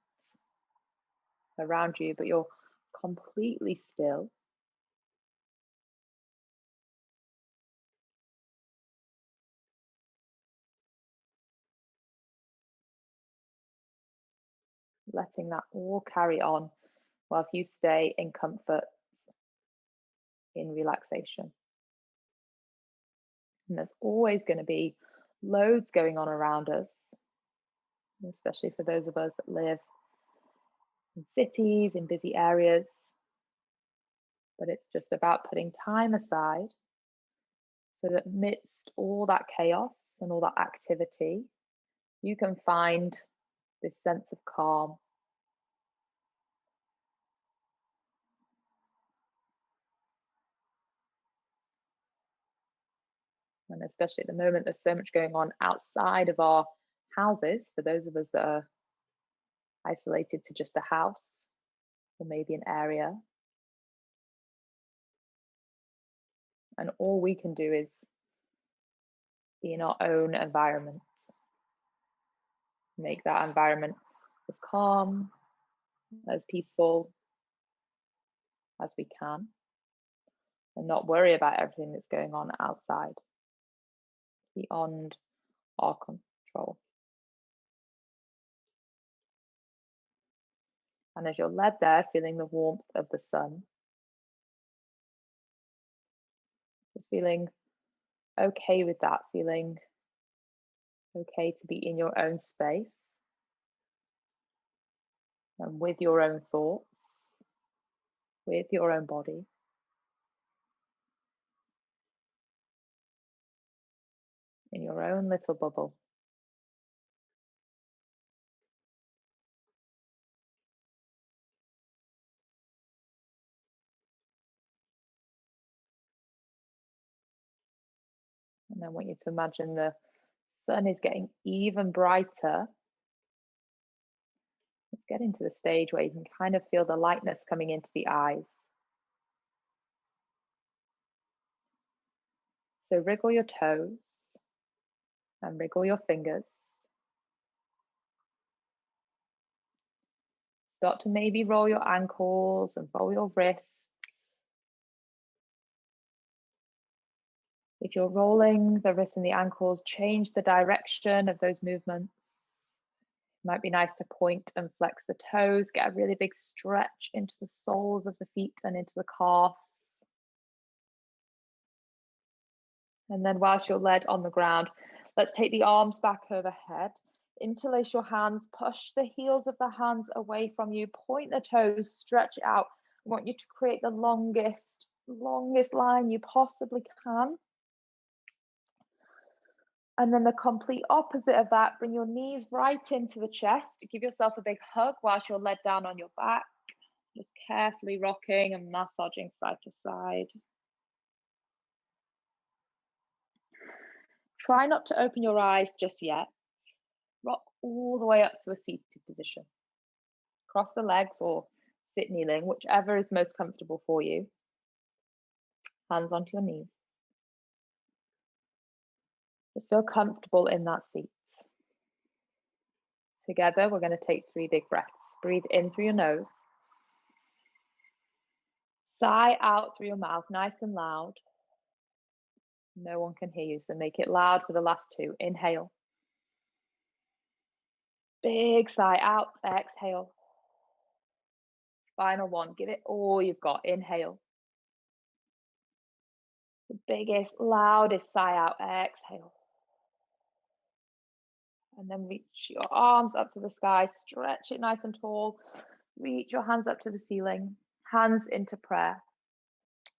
around you, but you're completely still. Letting that all carry on whilst you stay in comfort, in relaxation. And there's always going to be loads going on around us, especially for those of us that live in cities, in busy areas. But it's just about putting time aside so that amidst all that chaos and all that activity, you can find this sense of calm. And especially at the moment, there's so much going on outside of our houses for those of us that are isolated to just a house or maybe an area. And all we can do is be in our own environment, make that environment as calm, as peaceful as we can, and not worry about everything that's going on outside, beyond our control. And as you're led there, feeling the warmth of the sun, just feeling okay with that, feeling okay to be in your own space and with your own thoughts, with your own body. In your own little bubble. And I want you to imagine the sun is getting even brighter. It's getting to the stage where you can kind of feel the lightness coming into the eyes. So wriggle your toes and wriggle your fingers. Start to maybe roll your ankles and roll your wrists. If you're rolling the wrists and the ankles, change the direction of those movements. It might be nice to point and flex the toes, get a really big stretch into the soles of the feet and into the calves. And then whilst you're led on the ground, let's take the arms back overhead. Interlace your hands, push the heels of the hands away from you, point the toes, stretch it out. I want you to create the longest line you possibly can. And then the complete opposite of that, bring your knees right into the chest. Give yourself a big hug whilst you're led down on your back. Just carefully rocking and massaging side to side. Try not to open your eyes just yet. Rock all the way up to a seated position. Cross the legs or sit kneeling, whichever is most comfortable for you. Hands onto your knees. Just feel comfortable in that seat. Together, we're going to take 3 big breaths. Breathe in through your nose. Sigh out through your mouth, nice and loud. No one can hear you, so make it loud for the last 2. Inhale. Big sigh out, exhale. Final 1, give it all you've got. Inhale. The biggest, loudest sigh out, exhale. And then reach your arms up to the sky, stretch it nice and tall. Reach your hands up to the ceiling, hands into prayer.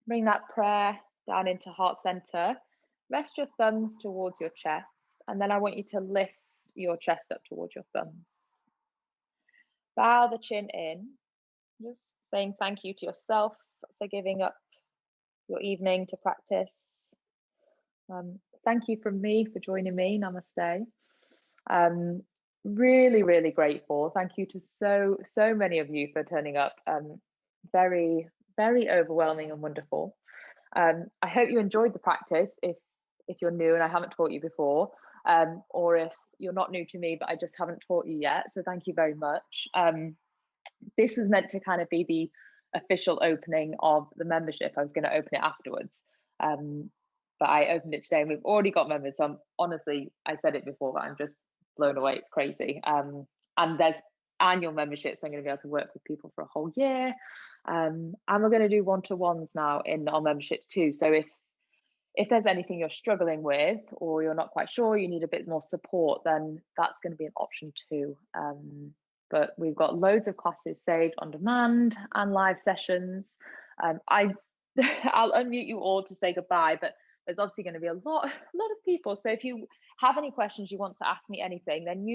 Bring that prayer down into heart center. Rest your thumbs towards your chest. And then I want you to lift your chest up towards your thumbs. Bow the chin in, just saying thank you to yourself for giving up your evening to practice. Thank you from me for joining me. Namaste. Really, really grateful. Thank you to so many of you for turning up. Very, very overwhelming and wonderful. I hope you enjoyed the practice if you're new and I haven't taught you before, or if you're not new to me but I just haven't taught you yet. So thank you very much. This was meant to kind of be the official opening of the membership. I was going to open it afterwards, but I opened it today and we've already got members. So honestly, I said it before, but I'm just blown away. It's crazy. And there's annual memberships. So I'm going to be able to work with people for a whole year. And we're going to do one-to-ones now in our memberships too. So if there's anything you're struggling with or you're not quite sure, you need a bit more support, then that's going to be an option too. But we've got loads of classes saved on demand and live sessions. I'll unmute you all to say goodbye, but there's obviously going to be a lot of people. So if you have any questions, you want to ask me anything, then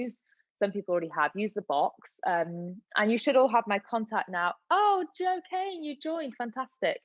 some people already have, use the box. And you should all have my contact now. Oh, Joe Kane, you joined, fantastic.